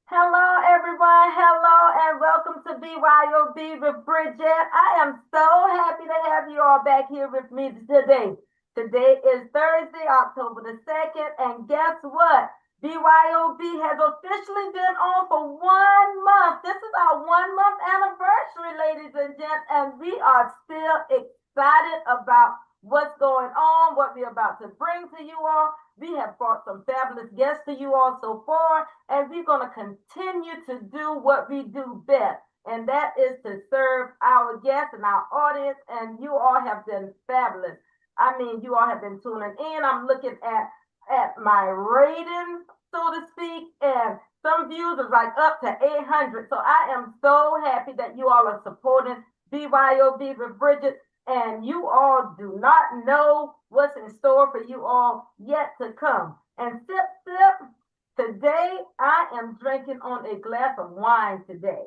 Hello, everyone. Hello, and welcome to BYOB with Briggett. I am so happy to have you all back here with me today. Today is Thursday, October the 2nd, and guess what? BYOB has officially been on for 1 month. This is our 1 month anniversary, ladies and gents, and we are still excited about what's going on, what we're about to bring to you all. We have brought some fabulous guests to you all so far, and we're going to continue to do what we do best, and that is to serve our guests and our audience. And you all have been fabulous. I mean, you all have been tuning in. I'm looking at my ratings, so to speak, and some views is like up to 800. So I am so happy that you all are supporting BYOB with Briggett, and you all do not know what's in store for you all yet to come. And sip, today I am drinking on a glass of wine today,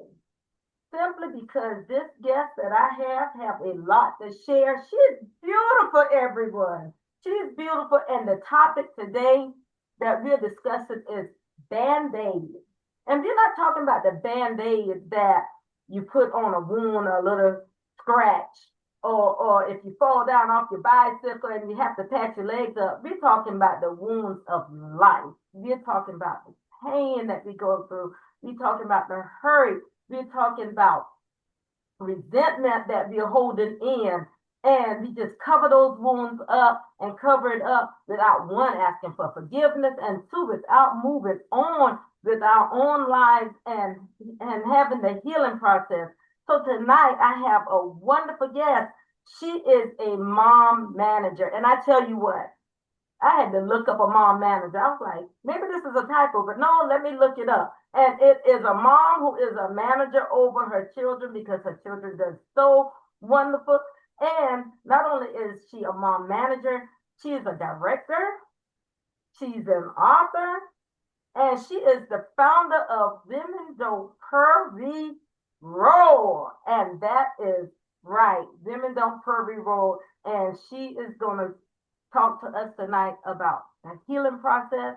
simply because this guest that I have a lot to share. She's beautiful, everyone. She's beautiful, and the topic today that we're discussing is band-aid. And we're not talking about the band-aid that you put on a wound or a little scratch, or if you fall down off your bicycle and you have to patch your legs up. We're talking about the wounds of life. We're talking about the pain that we go through. We're talking about the hurt. We're talking about resentment that we're holding in. And we just cover those wounds up and cover it up without one, asking for forgiveness, and two, without moving on with our own lives and having the healing process. So tonight I have a wonderful guest. She is a mom manager. And I tell you what, I had to look up a mom manager. I was like, maybe this is a typo, but no, let me look it up. And it is a mom who is a manager over her children because her children does so wonderful. And not only is she a mom manager, she is a director, she's an author, and she is the founder of Women Don't Purr Roll. And that is right, Women Don't Purr Roll. And she is going to talk to us tonight about the healing process,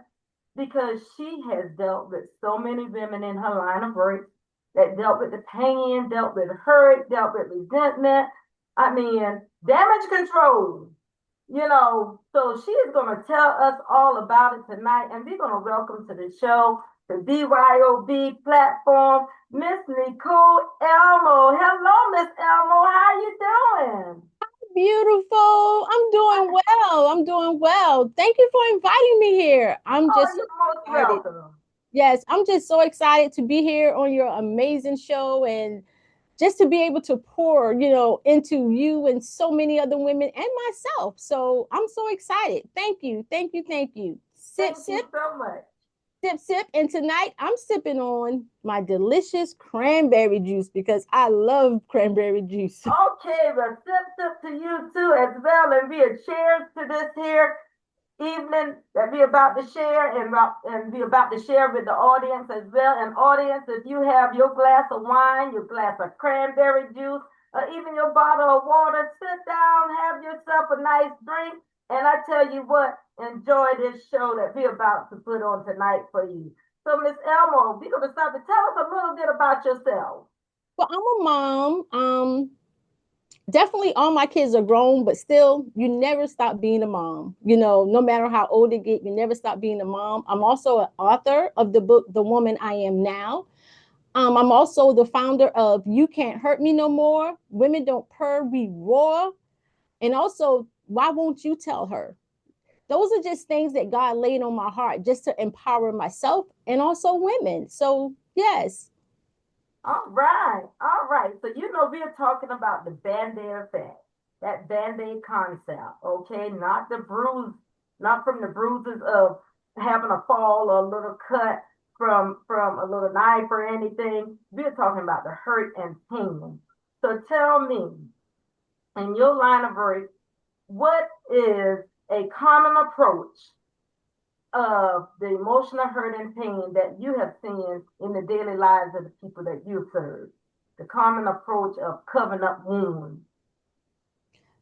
because she has dealt with so many women in her line of work that dealt with the pain, dealt with hurt, dealt with resentment. I mean, damage control, So she is going to tell us all about it tonight, and we're going to welcome to the show, the BYOB platform, Miss Nicole Elmore. Hello, Miss Elmore. How are you doing? Beautiful. I'm doing well. I'm doing well. Thank you for inviting me here. I'm Oh, just so you're most excited. welcome. Yes, I'm just so excited to be here on your amazing show and just to be able to pour, into you and so many other women and myself. So I'm so excited. Thank you. Thank you. Thank you. Sip, Thank sip, you so much. sip, sip. And tonight I'm sipping on my delicious cranberry juice because I love cranberry juice. Okay, well, sip to you too as well, and be a cheers to this here evening that we about to share, and we about to share with the audience as well. And audience, if you have your glass of wine, your glass of cranberry juice, or even your bottle of water, sit down, have yourself a nice drink, and I tell you what, enjoy this show that we're about to put on tonight for you. So, Miss Elmo, we're going to start to tell us a little bit about yourself. Well, I'm a mom. Definitely all my kids are grown, but still, you never stop being a mom. No matter how old they get, you never stop being a mom. I'm also an author of the book, The Woman I Am Now. I'm also the founder of You Can't Hurt Me No More, Women Don't Purr, We Roar. And also, Why Won't You Tell Her? Those are just things that God laid on my heart just to empower myself and also women. So, yes. All right, all right. So we're talking about the Band-Aid effect, that Band-Aid concept, okay? Not the bruise, not from the bruises of having a fall or a little cut from a little knife or anything. We're talking about the hurt and pain. So tell me, in your line of work, what is a common approach of the emotional hurt and pain that you have seen in the daily lives of the people that you serve? The common approach of covering up wounds.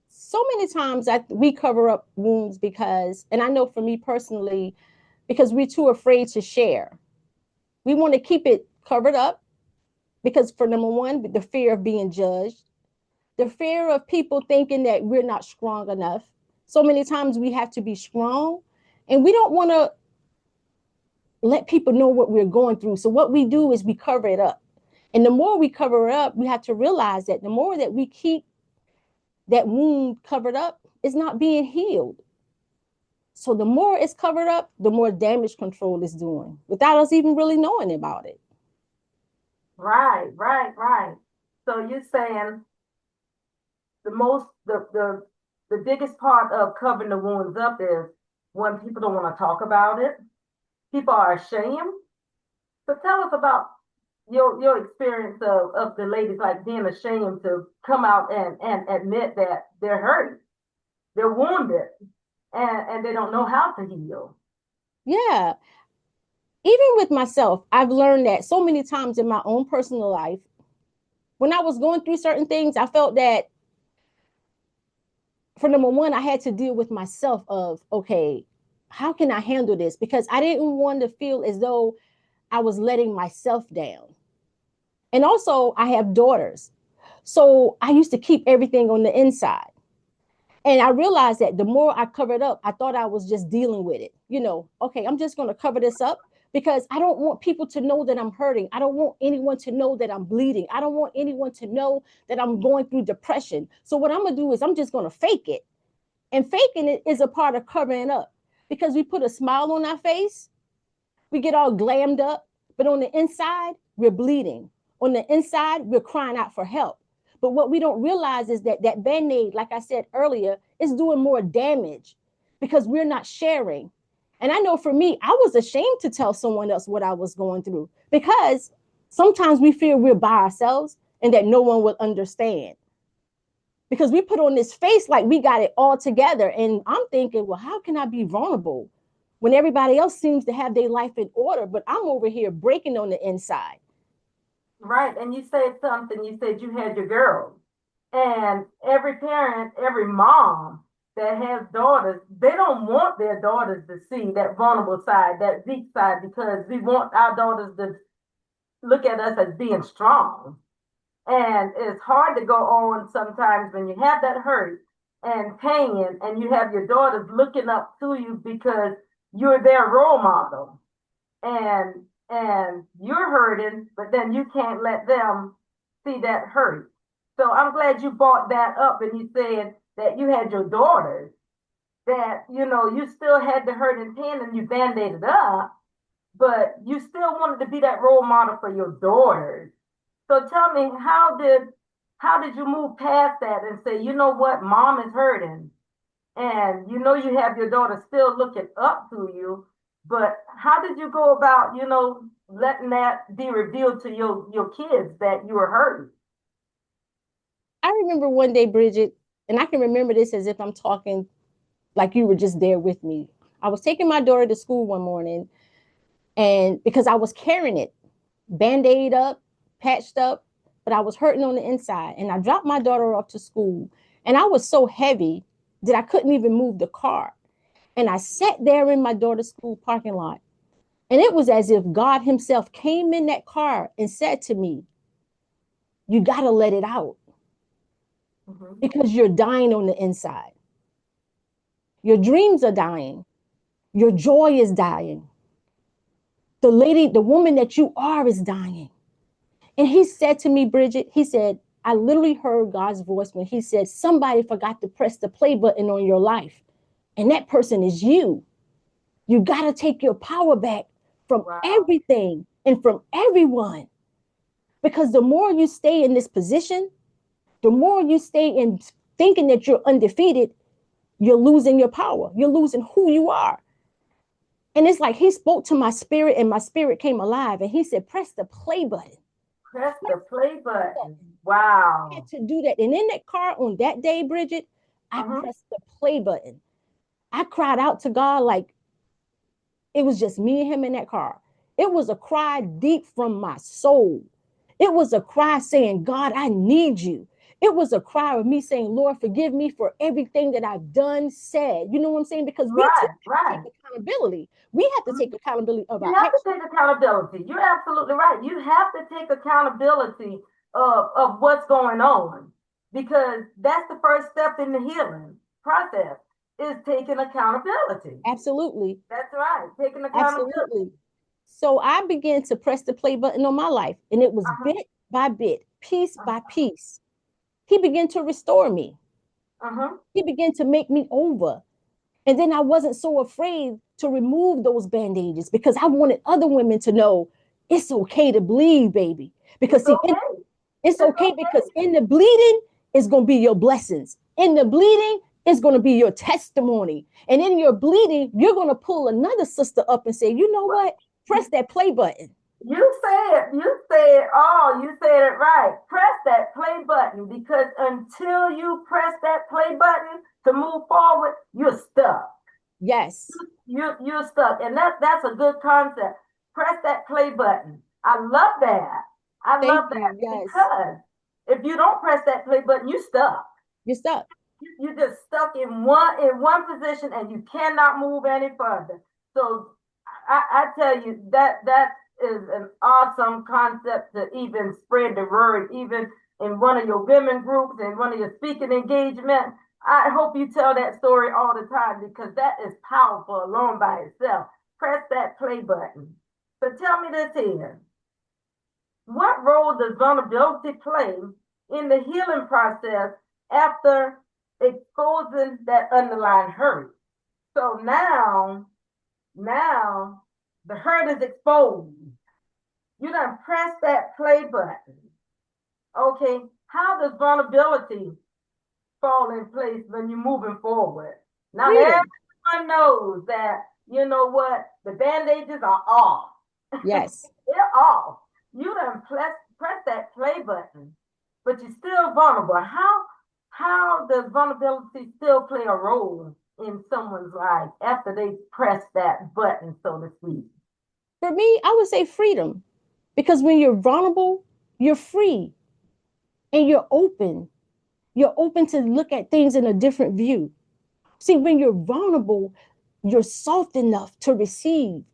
So many times we cover up wounds because, and I know for me personally, because we're too afraid to share. We want to keep it covered up because, for number one, the fear of being judged, the fear of people thinking that we're not strong enough. So many times we have to be strong, and we don't want to let people know what we're going through. So what we do is we cover it up. And the more we cover it up, we have to realize that the more that we keep that wound covered up, it's not being healed. So the more it's covered up, the more damage control is doing without us even really knowing about it. Right, right, right. So you're saying the most the biggest part of covering the wounds up is when people don't want to talk about it. People are ashamed. So tell us about your experience of the ladies like being ashamed to come out and admit that they're hurt, they're wounded, and they don't know how to heal. Yeah. Even with myself, I've learned that so many times in my own personal life, when I was going through certain things, I felt that for number one, I had to deal with myself of, okay, how can I handle this? Because I didn't want to feel as though I was letting myself down. And also, I have daughters. So I used to keep everything on the inside. And I realized that the more I covered up, I thought I was just dealing with it. Okay, I'm just going to cover this up because I don't want people to know that I'm hurting. I don't want anyone to know that I'm bleeding. I don't want anyone to know that I'm going through depression. So what I'm going to do is I'm just going to fake it. And faking it is a part of covering up because we put a smile on our face, we get all glammed up, but on the inside, we're bleeding. On the inside, we're crying out for help. But what we don't realize is that that Band-Aid, like I said earlier, is doing more damage because we're not sharing. And I know for me, I was ashamed to tell someone else what I was going through because sometimes we feel we're by ourselves and that no one will understand. Because we put on this face like we got it all together. And I'm thinking, well, how can I be vulnerable when everybody else seems to have their life in order, but I'm over here breaking on the inside? Right. And you said something, you said you had your girls. And every parent, every mom that has daughters, they don't want their daughters to see that vulnerable side, that weak side, because we want our daughters to look at us as being strong. And it's hard to go on sometimes when you have that hurt and pain and you have your daughters looking up to you because you're their role model. And you're hurting, but then you can't let them see that hurt. So I'm glad you brought that up and you said that you had your daughters, that you still had the hurt and pain and you band-aided up, but you still wanted to be that role model for your daughters. So tell me, how did you move past that and say, you know what, mom is hurting, and you have your daughter still looking up to you, but how did you go about, letting that be revealed to your kids that you were hurting? I remember one day, Briggett, and I can remember this as if I'm talking like you were just there with me. I was taking my daughter to school one morning, and because I was carrying it, band-aid up, patched up, but I was hurting on the inside. And I dropped my daughter off to school, and I was so heavy that I couldn't even move the car. And I sat there in my daughter's school parking lot. And it was as if God himself came in that car and said to me, you got to let it out because you're dying on the inside. Your dreams are dying. Your joy is dying. The woman that you are is dying. And he said to me, Briggett, he said, I literally heard God's voice when he said, somebody forgot to press the play button on your life. And that person is you. You got to take your power back from everything and from everyone. Because the more you stay in this position, the more you stay in thinking that you're undefeated, you're losing your power. You're losing who you are. And it's like he spoke to my spirit and my spirit came alive. And he said, press the play button. Press the play button. I had Wow. to do that. And in that car on that day, Briggett, I pressed the play button. I cried out to God like it was just me and him in that car. It was a cry deep from my soul. It was a cry saying, God, I need you. It was a cry of me saying, Lord, forgive me for everything that I've done, said. You know what I'm saying? Because we too Right, have to right. take accountability. We have to take accountability of You our have to actions. take accountability. You're absolutely right. You have to take accountability of what's going on, because that's the first step in the healing process, is taking accountability. Absolutely. That's right. Taking accountability. Absolutely. So I began to press the play button on my life, and it was Uh-huh. bit by bit, piece by Uh-huh. piece. He began to restore me. Uh-huh. He began to make me over. And then I wasn't so afraid to remove those bandages because I wanted other women to know it's okay to bleed, baby. Because It's see, okay. it's It's okay because okay. in the bleeding is going to be your blessings. In the bleeding is going to be your testimony. And in your bleeding, you're going to pull another sister up and say, you know what? Press that play button. You said, you said, oh, you said it right. Press that play button, because until you press that play button to move forward, you're stuck. Yes. You're stuck, and that's a good concept. Press that play button. I love that. I Thank love that you. Yes. because if you don't press that play button, you're stuck. You're stuck. You're just stuck in one position, and you cannot move any further. So I tell you that is an awesome concept to even spread the word, even in one of your women groups and one of your speaking engagements. I hope you tell that story all the time, because that is powerful alone by itself. Press that play button. So tell me this here. What role does vulnerability play in the healing process after exposing that underlying hurt? So now the hurt is exposed. You done press that play button. Okay, how does vulnerability fall in place when you're moving forward? Now Freedom. everyone knows that, you know what, the bandages are off. Yes. They're off. You done press that play button, but you're still vulnerable. How does vulnerability still play a role in someone's life after they press that button, so to speak? For me, I would say freedom. Because when you're vulnerable, you're free and you're open. You're open to look at things in a different view. See, when you're vulnerable, you're soft enough to receive.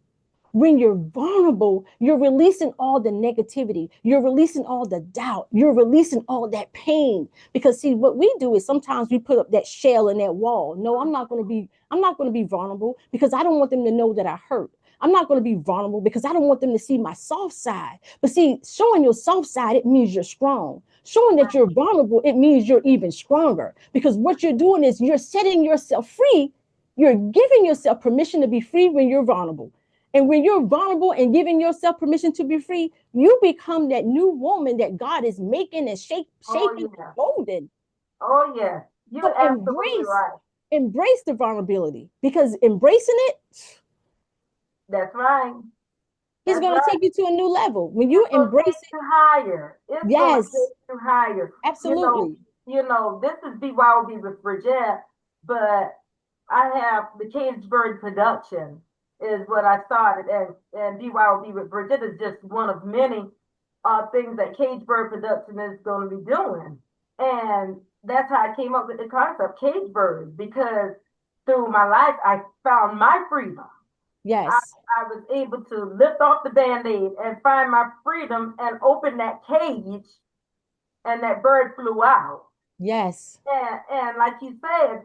When you're vulnerable, you're releasing all the negativity. You're releasing all the doubt. You're releasing all that pain. Because see, what we do is sometimes we put up that shell in that wall. No, I'm not going to be vulnerable because I don't want them to know that I hurt. I'm not going to be vulnerable because I don't want them to see my soft side. But see, showing your soft side, it means you're strong. Showing that you're vulnerable, it means you're even stronger. Because what you're doing is you're setting yourself free. You're giving yourself permission to be free when you're vulnerable. And when you're vulnerable and giving yourself permission to be free, you become that new woman that God is making and Oh shaping and yeah. molding. Oh yeah. You're So absolutely right. embrace the vulnerability because embracing it, That's right. He's That's going to right. take you to a new level. When you It's gonna embrace take it, you higher. It's gonna yes, take you higher. You know, absolutely. this is BYOB with Briggett, but I have the Caged Bird production is what I started, and BYOB with Briggett is just one of many things that Caged Bird production is going to be doing, and that's how I came up with the concept Caged Bird, because through my life I found my freedom. I, Yes, I was able to lift off the band-aid and find my freedom and open that cage, and that bird flew out. yes. And like you said,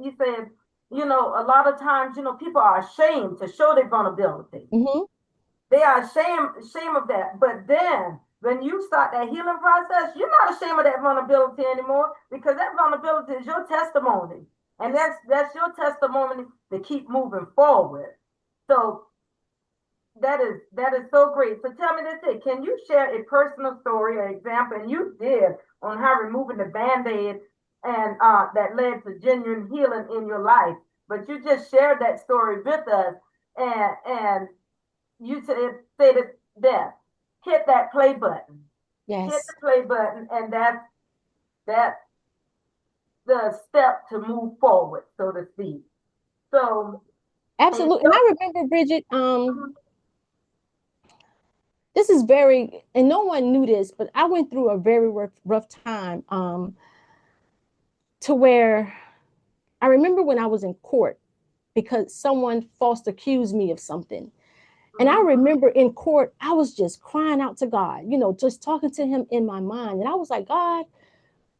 a lot of times, people are ashamed to show their vulnerability. Mm-hmm. They are ashamed of that. But then when you start that healing process, you're not ashamed of that vulnerability anymore, because that vulnerability is your testimony. And that's your testimony to keep moving forward. So that is so great. So tell me this: can you share a personal story or example, and you did, on how removing the band-aid and that led to genuine healing in your life? But you just shared that story with us, and you said that hit that play button, hit Yes, the play button, and that's the step to move forward, so to speak. So, and absolutely. And I remember, Bridget, this is very, and no one knew this, but I went through a very rough time. to where I remember when I was in court because someone false accused me of something. And I Mm-hmm. remember in court, I was just crying out to God, just talking to him in my mind. And I was like, God,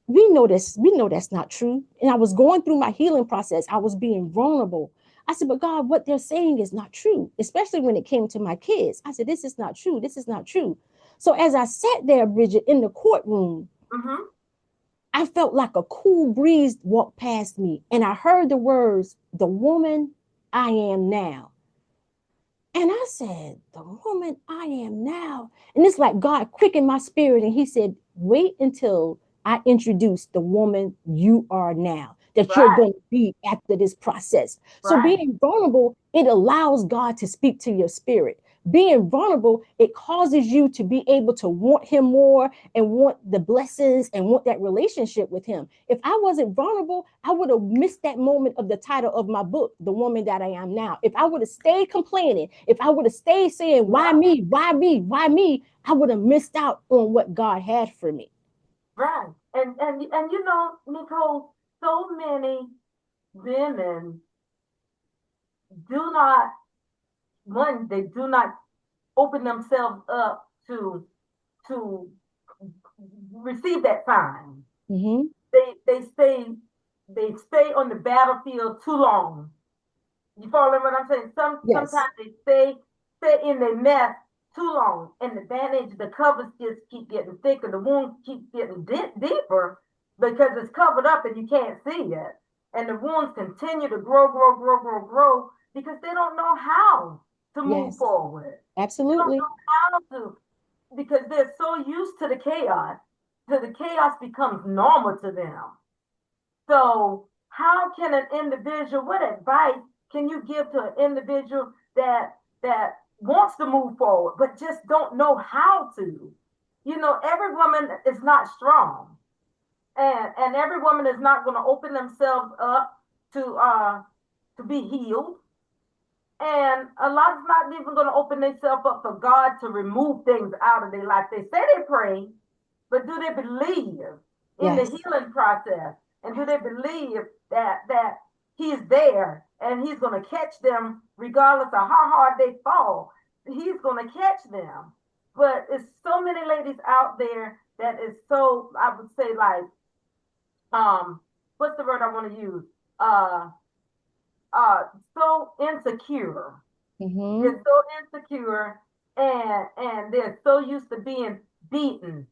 we know that's not true. And I was going through my healing process. I was being vulnerable. I said, but God, what they're saying is not true, especially when it came to my kids. I said, this is not true. This is not true. So as I sat there, Briggett, in the courtroom, Mm-hmm. I felt like a cool breeze walk past me. And I heard the words, the woman I am now. And I said, the woman I am now. And it's like God quickened my spirit. And he said, wait until I introduce the woman you are now, that you're Right. going to be after this process. So Right. being vulnerable, it allows God to speak to your spirit. Being vulnerable, it causes you to be able to want him more and want the blessings and want that relationship with him. If I wasn't vulnerable, I would have missed that moment of the title of my book, The Woman That I Am Now. If I would have stayed complaining, if I would have stayed saying, why Right. me, why me, why me, I would have missed out on what God had for me. Right. And Nicole, so many women do not, one, they do not open themselves up to receive that sign. Mm-hmm. They stay on the battlefield too long. You follow what I'm saying? Yes, Sometimes they stay in their mess too long, and the bandage, the covers just keep getting thicker, the wounds keep getting deeper because it's covered up and you can't see it, and the wounds continue to grow because they don't know how to move yes, forward. They don't absolutely. know how to because they're so used to the chaos, till the chaos becomes normal to them. So, how can an individual, what advice can you give to an individual that wants to move forward but just don't know how to? Every woman is not strong, and every woman is not going to open themselves up to be healed, and a lot is not even going to open themselves up for God to remove things out of their life. They say they pray, but do they believe in the Yes, healing process? And do they believe that he's there and he's going to catch them regardless of how hard they fall? He's going to catch them. But it's so many ladies out there that is so, I would say, like, what's the word I want to use? Uh, uh, so insecure. mm-hmm. They're so insecure, and they're so used to being beaten,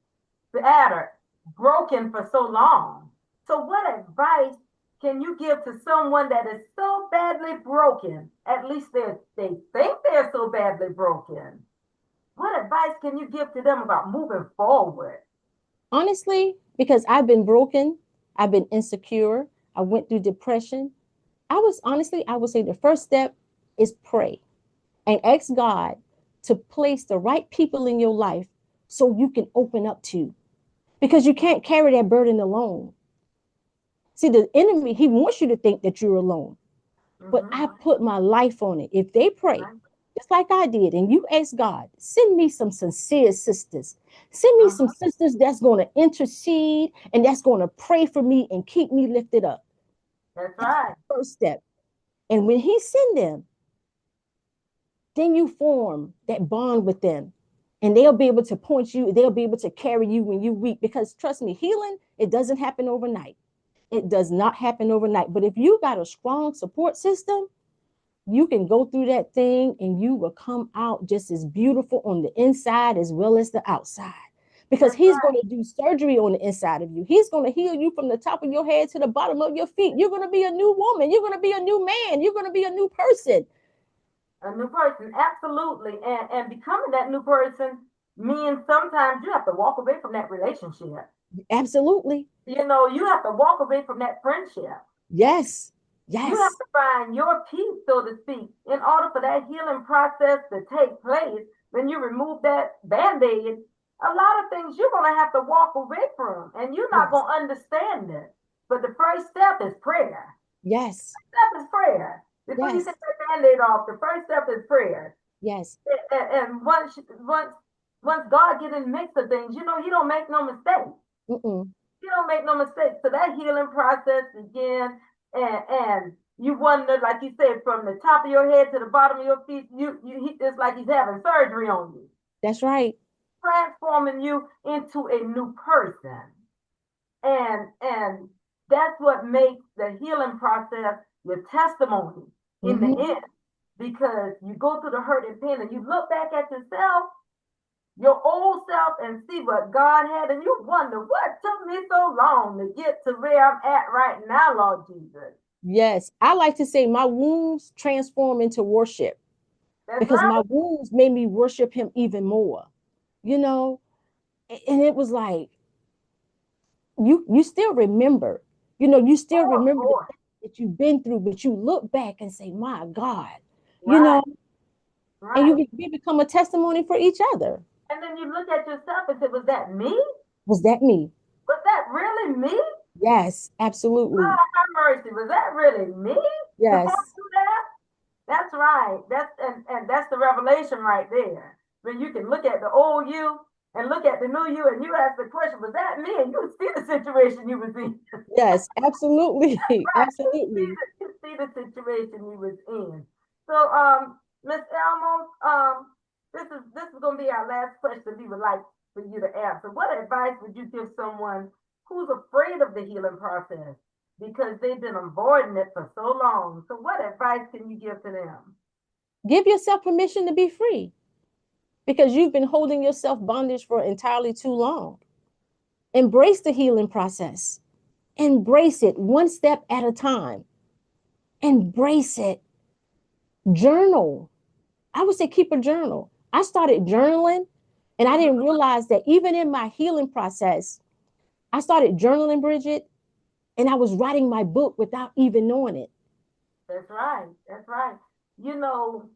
battered, broken for so long. So, what advice can you give to someone that is so badly broken? At least they think they're so badly broken. What advice can you give to them about moving forward? Honestly, because I've been broken, I've been insecure, I went through depression. I would say the first step is pray and ask God to place the right people in your life so you can open up to, because you can't carry that burden alone. See, the enemy, he wants you to think that you're alone, but Mm-hmm. I put my life on it. If they pray, Right. just like I did, and you ask God, send me some sincere sisters, send me some Uh-huh. sisters that's going to intercede and that's going to pray for me and keep me lifted up. That's That's the right. first step. And when he send them, then you form that bond with them, and they'll be able to point you, they'll be able to carry you when you weak, because trust me, healing, it doesn't happen overnight. It does not happen overnight. But if you got a strong support system, you can go through that thing and you will come out just as beautiful on the inside as well as the outside, because That's he's going right. to do surgery on the inside of you. He's going to heal you from the top of your head to the bottom of your feet. You're going to be a new woman, you're going to be a new man, you're going to be a new person. A new person, absolutely. And becoming that new person means sometimes you have to walk away from that relationship. Absolutely. You have to walk away from that friendship. Yes. You have Yes. to find your peace, so to speak, in order for that healing process to take place. When you remove that band-aid, a lot of things you're going to have to walk away from, and you're not Yes. going to understand it. But the first step is prayer. Yes. Step is prayer. Before you Yes. take that band-aid off, the first step is prayer. Yes. And once God get in the mix of things, he don't make no mistake. Mm-mm. You don't make no mistakes. So that healing process began, and you wonder, like you said, from the top of your head to the bottom of your feet, it's like he's having surgery on you, That's right. transforming you into a new person. And that's what makes the healing process your testimony in the Hmm. end. Because you go through the hurt and pain and you look back at yourself, your old self, and see what God had, and you wonder what took me so long to get to where I'm at right now, Lord Jesus. Yes. I like to say my wounds transform into worship That's because my right. wounds made me worship him even more, you know? And it was like, you still remember, you still Oh, of remember the course. things that you've been through, but you look back and say, my God, you Right, know, and right. we become a testimony for each other. And then you look at yourself and say, was that me? Was that me? Was that really me? Yes, absolutely. God have mercy. Was that really me going Yes, through that? That's right. And that's the revelation right there. When you can look at the old you and look at the new you, and you ask the question, was that me? And you see the situation you was in. yes, absolutely. Right. Absolutely. You see the situation you was in. So Miss Elmo, this is gonna be our last question we would like for you to answer. What advice would you give someone who's afraid of the healing process because they've been avoiding it for so long? So what advice can you give to them? Give yourself permission to be free because you've been holding yourself bondage for entirely too long. Embrace the healing process. Embrace it one step at a time. Embrace it. Journal. I would say keep a journal. I started journaling and I didn't Mhm. realize that even in my healing process, I started journaling, Bridget, and I was writing my book without even knowing it. That's right. That's right. You know,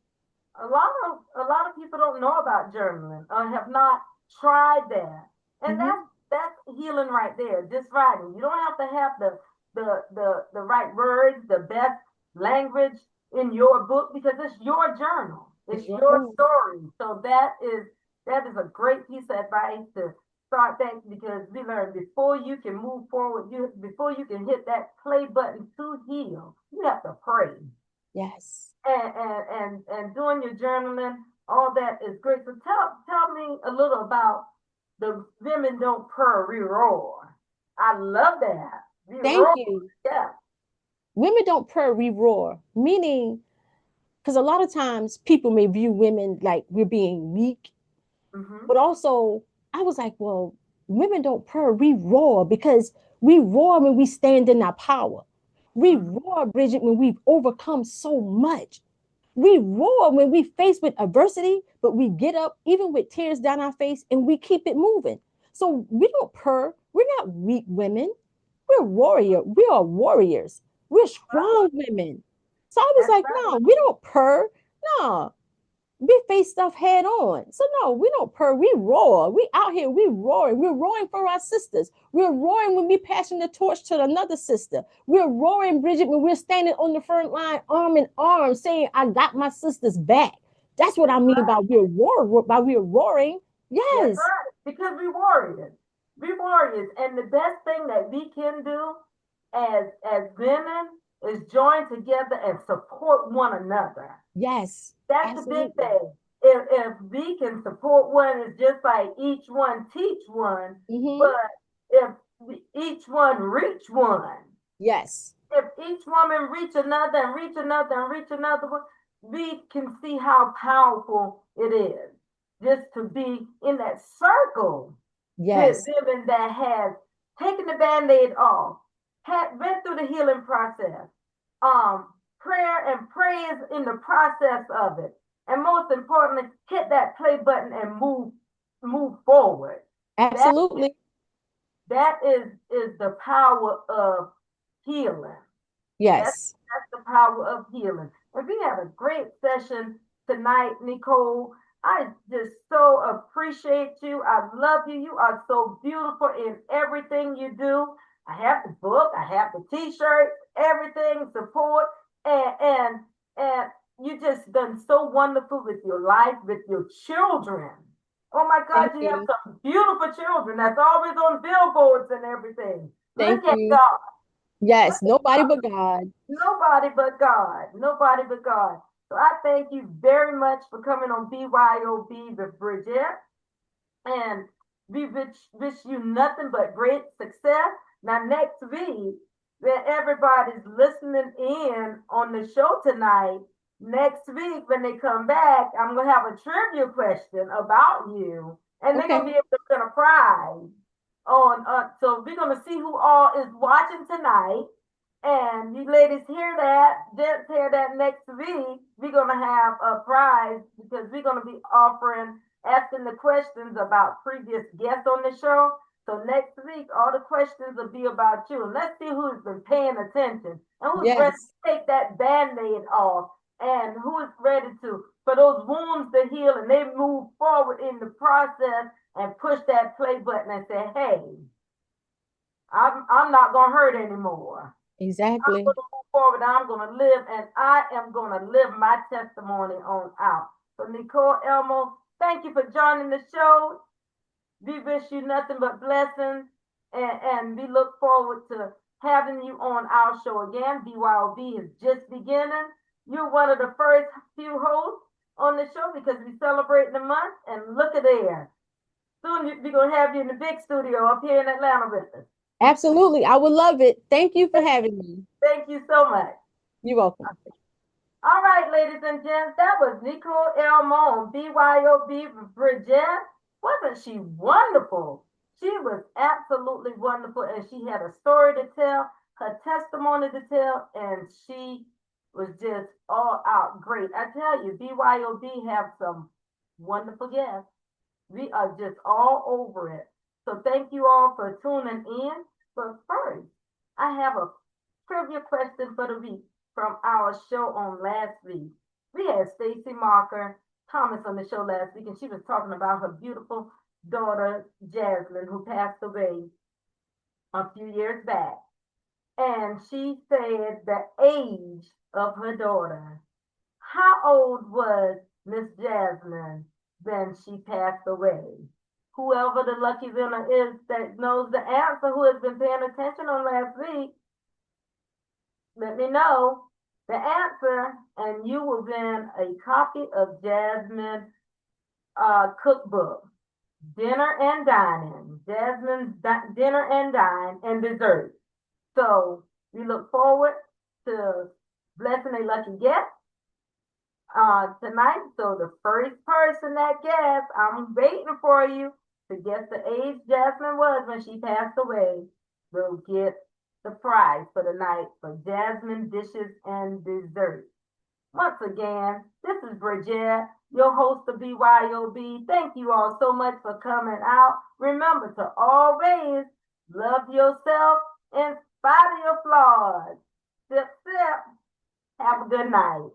a lot of people don't know about journaling or have not tried that, and that's Mm-hmm. that's healing right there. Just writing. You don't have to have the right words, the best language in your book because it's your journal. It's It's your your journal. story. So that is a great piece of advice to start that because we learned before you can move forward, before you can hit that play button to heal, you have to pray Yes. and doing your journaling, all that is great. So tell me a little about the women don't purr, we roar. I love that. We Thank roar. you. Yeah. Women don't purr, we roar, meaning because a lot of times people may view women like we're being weak, Mm-hmm. but also I was like, well, women don't purr, we roar because we roar when we stand in our power. We Mm-hmm. roar, Bridget, when we've overcome so much. We roar when we face with adversity, but we get up even with tears down our face and we keep it moving. So we don't purr. We're not weak women. We're warrior. We are warriors. We're Right. strong women. So I was That's like, right. no, we don't purr. No, we face stuff head on. So no, we don't purr. We roar. We out here. We roaring. We're roaring for our sisters. We're roaring when we passing the torch to another sister. We're roaring, Bridget, when we're standing on the front line, arm in arm, saying, "I got my sisters back." That's what I That's mean right. by we're roaring. That's Yes, right. Because we warriors. We warriors. And the best thing that we can do as women is join together and support one another. yes, That's the big absolutely. thing. If we can support one, it's just like each one teach one. Mm-hmm. But if each one reach one, Yes, if each woman reach another and reach another and reach another one, we can see how powerful it is just to be in that circle with yes, women that has taken the band-aid off, had went through the healing process, prayer and praise in the process of it, and most importantly, hit that play button and move forward. That absolutely. that is the power of healing. That's Yes. that's the power of healing. And we had a great session tonight, Nicole. I just so appreciate you. I love you. You are so beautiful in everything you do. I have the book, I have the t-shirt, everything, support, and you just done so wonderful with your life, with your children. Oh my Thank God, you have you. some beautiful children that's always on billboards and everything. Thank Look at you. God. Yes, Look at nobody God. but God. Nobody but God. Nobody but God. So I thank you very much for coming on BYOB with Briggett. And we wish you nothing but great success. Now, next week, when everybody's listening in on the show tonight, next week when they come back, I'm going to have a trivia question about you. And they're Okay. going to be able to win a prize. So we're going to see who all is watching tonight. And you ladies hear that, just hear that next week, we're going to have a prize because we're going to be asking the questions about previous guests on the show. So next week, all the questions will be about you. And let's see who's been paying attention and who's ready Yes. to take that Band-Aid off and who is ready for those wounds to heal and they move forward in the process and push that play button and say, hey, I'm not going to hurt anymore. I'm Exactly. going to move forward. I'm going to live, and I am going to live my testimony on out. So, Nicole Elmore, thank you for joining the show. We wish you nothing but blessings, and we look forward to having you on our show again. BYOB is just beginning. You're one of the first few hosts on the show because we celebrate the month, and look at there. Soon we're going to have you in the big studio up here in Atlanta with us. Absolutely. I would love it. Thank you for having me. Thank you so much. You're welcome. All right, ladies and gents, that was Nicole Elmore on BYOB with Briggett. Wasn't she wonderful? She was absolutely wonderful, and she had a story to tell, her testimony to tell, and she was just all out great. I tell you, BYOB have some wonderful guests. We are just all over it. So thank you all for tuning in. But first, I have a trivia question for the week from our show on last week. We had Stacy Marker Thomas on the show last week, and she was talking about her beautiful daughter, Jasmine, who passed away a few years back. And she said the age of her daughter. How old was Miss Jasmine when she passed away? Whoever the lucky winner is that knows the answer, who has been paying attention on last week, let me know the answer, and you will win a copy of Jasmine's cookbook, Dinner and Dining, Jasmine's Dinner and Dine and Dessert. So we look forward to blessing a lucky guest tonight. So the first person that guessed, I'm waiting for you to guess the age Jasmine was when she passed away, will get the prize for the night for Jasmine Dishes and Desserts. Once again, this is Briggett, your host of BYOB. Thank you all so much for coming out. Remember to always love yourself in spite of your flaws. Sip, sip. Have a good night.